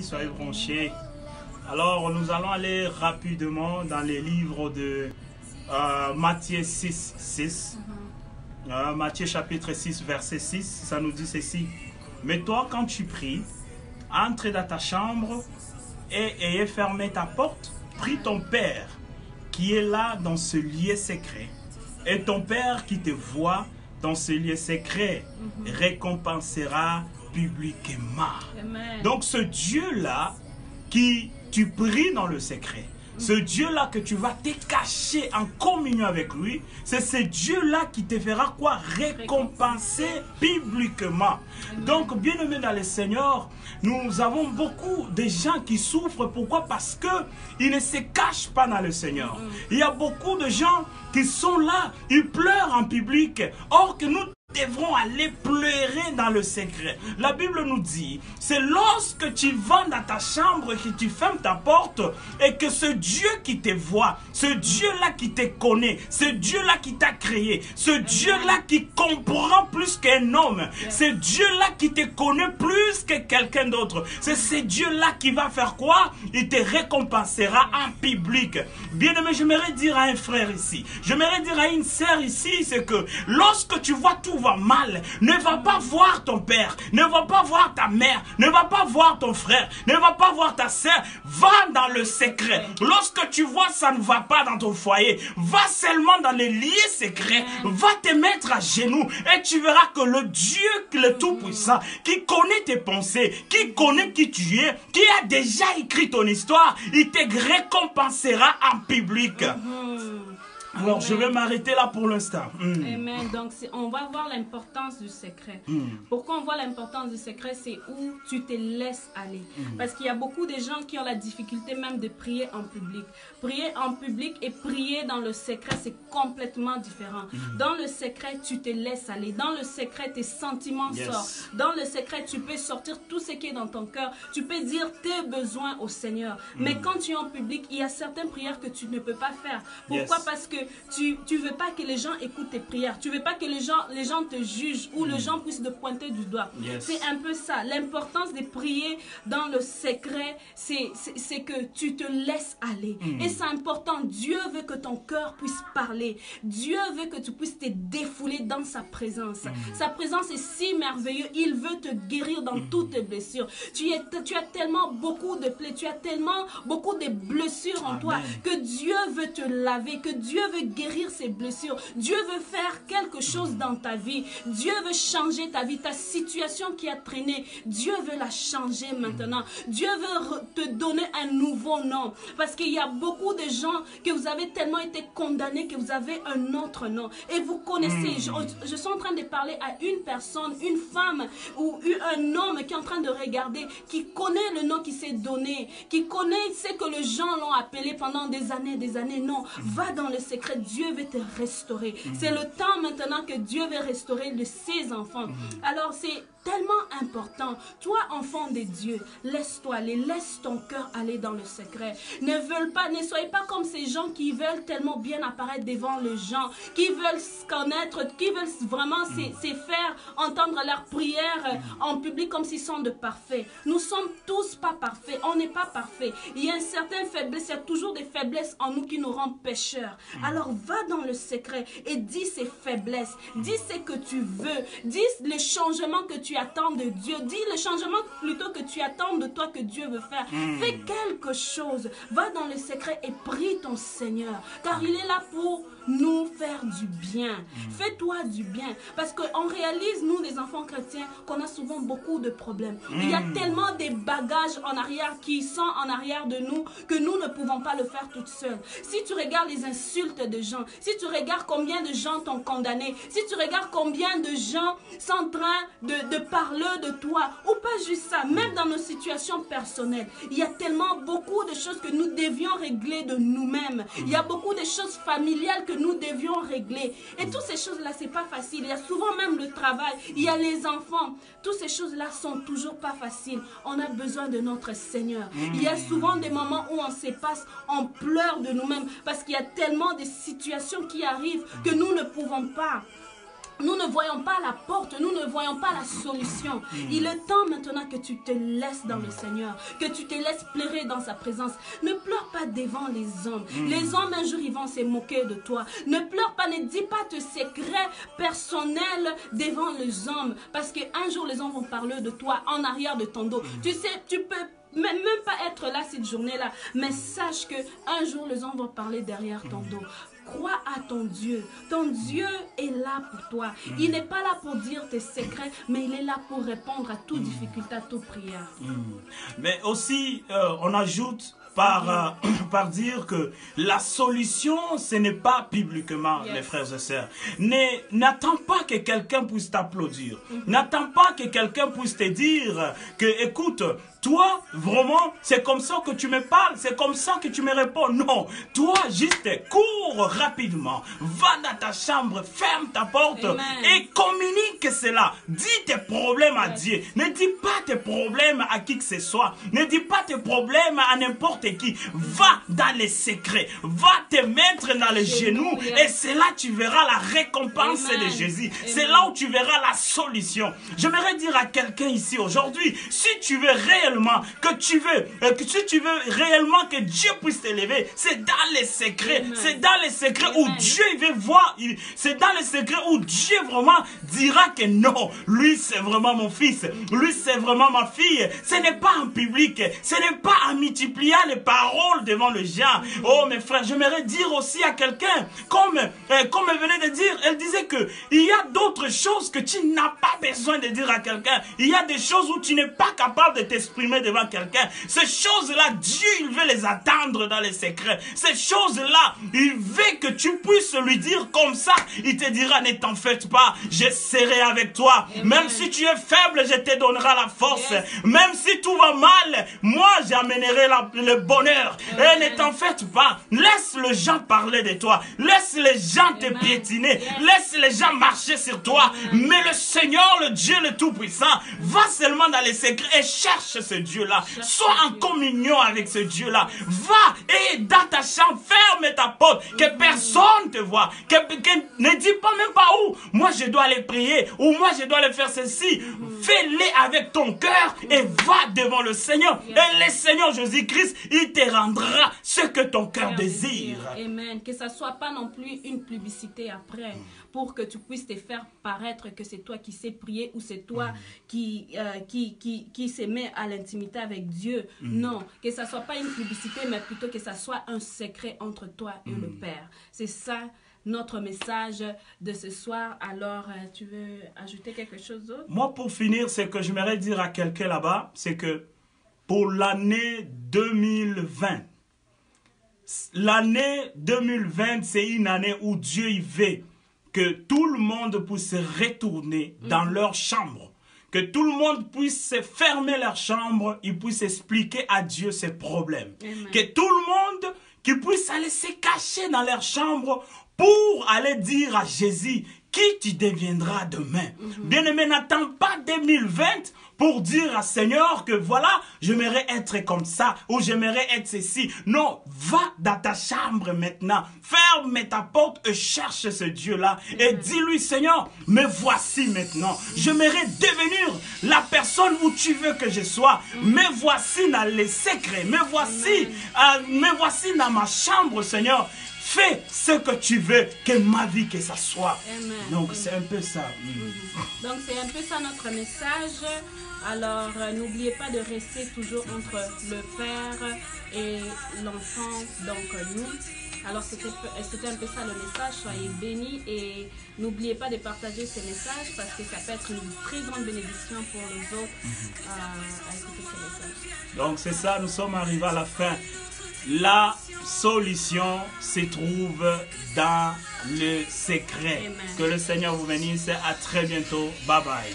Soyez branchés. Alors, nous allons aller rapidement dans les livres de Matthieu 6. Matthieu chapitre 6, verset 6, ça nous dit ceci. Mais toi, quand tu pries, entre dans ta chambre et ayez fermé ta porte, prie ton Père qui est là dans ce lieu secret. Et ton Père qui te voit dans ce lieu secret récompensera publiquement. Amen. Donc ce Dieu-là qui tu pries dans le secret, ce Dieu-là que tu vas te cacher en communion avec lui, c'est ce Dieu-là qui te fera quoi? Récompenser publiquement. Donc, bien-aimés dans le Seigneur, nous avons beaucoup de gens qui souffrent. Pourquoi? Parce qu'ils ne se cachent pas dans le Seigneur. Il y a beaucoup de gens qui sont là, ils pleurent en public. Or que nous devrons aller pleurer dans le secret. La Bible nous dit, c'est lorsque tu vas dans ta chambre, que tu fermes ta porte et que ce Dieu qui te voit, ce Dieu-là qui te connaît, ce Dieu-là qui t'a créé, ce Dieu-là qui comprend plus qu'un homme, ce Dieu-là qui te connaît plus que quelqu'un d'autre, c'est ce Dieu-là qui va faire quoi? Il te récompensera en public. Bien-aimé, j'aimerais dire à un frère ici, j'aimerais dire à une sœur ici, c'est que lorsque tu vois tout va mal, ne va pas voir ton père, ne va pas voir ta mère, ne va pas voir ton frère, ne va pas voir ta sœur, va dans le secret. Lorsque tu vois ça ne va pas dans ton foyer, va seulement dans les lieux secrets, va te mettre à genoux et tu verras que le Dieu, le Tout-Puissant, qui connaît tes pensées, qui connaît qui tu es, qui a déjà écrit ton histoire, il te récompensera en public. Alors, Amen. je vais m'arrêter là pour l'instant. Amen. Donc, on va voir l'importance du secret. Pourquoi on voit l'importance du secret? C'est où tu te laisses aller. Parce qu'il y a beaucoup de gens qui ont la difficulté même de prier en public. Prier en public et prier dans le secret, c'est complètement différent. Dans le secret, tu te laisses aller. Dans le secret, tes sentiments sortent. Dans le secret, tu peux sortir tout ce qui est dans ton cœur. Tu peux dire tes besoins au Seigneur. Mais quand tu es en public, il y a certaines prières que tu ne peux pas faire. Pourquoi? Parce que tu veux pas que les gens écoutent tes prières. Tu veux pas que les gens te jugent ou les gens puissent te pointer du doigt. C'est un peu ça. L'importance de prier dans le secret, c'est que tu te laisses aller. Et c'est important. Dieu veut que ton cœur puisse parler. Dieu veut que tu puisses te défouler dans sa présence. Sa présence est si merveilleuse. Il veut te guérir dans toutes tes blessures. Tu as tellement beaucoup de plaies. Tu as tellement beaucoup de blessures en toi que Dieu veut te laver, que Dieu veut guérir ces blessures. Dieu veut faire quelque chose dans ta vie. Dieu veut changer ta vie, ta situation qui a traîné. Dieu veut la changer maintenant. Dieu veut te donner un nouveau nom. Parce qu'il y a beaucoup de gens que vous avez tellement été condamnés que vous avez un autre nom. Et vous connaissez, je suis en train de parler à une personne, une femme ou un homme qui est en train de regarder, qui connaît le nom qui s'est donné, qui connaît ce que les gens l'ont appelé pendant des années. Non, va dans le secret. Dieu veut te restaurer. C'est le temps maintenant que Dieu veut restaurer ses enfants. Alors c'est tellement important. Toi, enfant de Dieu, laisse-toi aller, laisse ton cœur aller dans le secret. Ne soyez pas comme ces gens qui veulent tellement bien apparaître devant les gens, qui veulent se connaître, qui veulent vraiment se faire entendre leurs prières en public comme s'ils sont de parfaits. Nous sommes tous pas parfaits, on n'est pas parfaits. Il y a une certaine faiblesse, il y a toujours des faiblesses en nous qui nous rendent pécheurs. Alors va dans le secret et dis ces faiblesses, dis ce que tu veux, dis les changements que tu attends de Dieu, dis le changement plutôt que tu attends de toi que Dieu veut faire. Fais quelque chose, va dans le secret et prie ton Seigneur, car il est là pour nous faire du bien. Fais-toi du bien, parce qu'on réalise, nous les enfants chrétiens, qu'on a souvent beaucoup de problèmes. Il y a tellement de bagages en arrière qui sont en arrière de nous que nous ne pouvons pas le faire toutes seules. Si tu regardes les insultes de gens, si tu regardes combien de gens t'ont condamné, si tu regardes combien de gens sont en train de parler de toi, ou pas juste ça, même dans nos situations personnelles, il y a tellement beaucoup de choses que nous devions régler de nous-mêmes. Il y a beaucoup de choses familiales que nous devions régler. Et toutes ces choses-là, c'est pas facile. Il y a souvent même le travail, il y a les enfants. Toutes ces choses-là sont toujours pas faciles. On a besoin de notre Seigneur. Il y a souvent des moments où on se passe, on pleure de nous-mêmes parce qu'il y a tellement de situations qui arrivent que nous ne pouvons pas nous ne voyons pas la porte, nous ne voyons pas la solution. Il est temps maintenant que tu te laisses dans le Seigneur, que tu te laisses pleurer dans sa présence. Ne pleure pas devant les hommes. Les hommes un jour ils vont se moquer de toi. Ne pleure pas, ne dis pas tes secrets personnels devant les hommes, parce qu'un jour les hommes vont parler de toi en arrière de ton dos. Tu sais, tu peux même pas être là cette journée-là, mais sache que un jour les hommes vont parler derrière ton dos. Crois à ton Dieu. Ton Dieu est là pour toi. Il n'est pas là pour dire tes secrets, mais il est là pour répondre à toute difficulté, à toute prière. Mais aussi, on ajoute par dire que la solution, ce n'est pas publiquement, les frères et sœurs. N'attends pas que quelqu'un puisse t'applaudir. N'attends pas que quelqu'un puisse te dire que, écoute, toi, vraiment, c'est comme ça que tu me parles, c'est comme ça que tu me réponds. Non, toi, juste cours rapidement, va dans ta chambre, ferme ta porte et communique cela. Dis tes problèmes à Dieu. Ne dis pas tes problèmes à qui que ce soit. Ne dis pas tes problèmes à n'importe qui. Va dans les secrets, va te mettre dans les genoux et c'est là que tu verras la récompense de Jésus. C'est là où tu verras la solution. J'aimerais dire à quelqu'un ici aujourd'hui, si tu veux réellement si tu veux réellement que Dieu puisse t'élever, c'est dans les secrets. C'est dans les secrets où Dieu veut voir. C'est dans les secrets où Dieu vraiment dira que non, lui c'est vraiment mon fils, lui c'est vraiment ma fille. Ce n'est pas en public, ce n'est pas en multipliant les paroles devant les gens. Oh mes frères, j'aimerais dire aussi à quelqu'un, comme elle venait de dire, elle disait que il y a d'autres choses que tu n'as pas besoin de dire à quelqu'un. Il y a des choses où tu n'es pas capable de t'exprimer devant quelqu'un. Ces choses-là, Dieu, il veut les attendre dans les secrets. Ces choses-là, il veut que tu puisses lui dire comme ça. Il te dira, ne t'en fais pas, je serai avec toi. Même si tu es faible, je te donnerai la force. Même si tout va mal, moi, j'amènerai le bonheur. Et ne t'en fais pas. Laisse les gens parler de toi. Laisse les gens te piétiner. Laisse les gens marcher sur toi. Mais le Seigneur, le Dieu, le Tout-Puissant, va seulement dans les secrets et cherche ce Dieu-là. Sois en communion avec ce Dieu-là. Va et dans ta chambre, ferme ta porte, que personne te voit. Ne dis pas même pas où. Moi, je dois aller prier ou moi, je dois aller faire ceci. Fais-les avec ton cœur et va devant le Seigneur. Et le Seigneur Jésus-Christ, il te rendra ce que ton cœur désire. Amen. Que ça ne soit pas non plus une publicité après pour que tu puisses te faire paraître que c'est toi qui sais prier ou c'est toi qui se met à l'intimité avec Dieu. Non, que ça ne soit pas une publicité, mais plutôt que ça soit un secret entre toi et le Père. C'est ça notre message de ce soir. Alors, tu veux ajouter quelque chose d'autre? Moi, pour finir, ce que j'aimerais dire à quelqu'un là-bas, c'est que pour l'année 2020, c'est une année où Dieu y veut que tout le monde puisse retourner dans leur chambre. Que tout le monde puisse fermer leur chambre, ils puissent expliquer à Dieu ses problèmes. Amen. Que tout le monde qui puisse aller se cacher dans leur chambre pour aller dire à Jésus qui tu deviendras demain. Bien-aimé, n'attends pas 2020 pour dire à Seigneur que voilà, j'aimerais être comme ça ou j'aimerais être ceci. Non, va dans ta chambre maintenant, ferme ta porte et cherche ce Dieu-là et dis-lui, Seigneur, me voici maintenant. J'aimerais devenir la personne où tu veux que je sois. Me voici dans les secrets, me voici dans ma chambre, Seigneur. Fais ce que tu veux, que ma vie, que ça soit. Amen. Donc, c'est un peu ça. Donc, c'est un peu ça notre message. Alors, n'oubliez pas de rester toujours entre le Père et l'enfant, donc nous. Alors, c'était un peu ça le message. Soyez bénis et n'oubliez pas de partager ce message parce que ça peut être une très grande bénédiction pour les autres à écouter ce message. Donc, c'est ça, nous sommes arrivés à la fin. La solution se trouve dans le secret. Amen. Que le Seigneur vous bénisse. À très bientôt. Bye bye.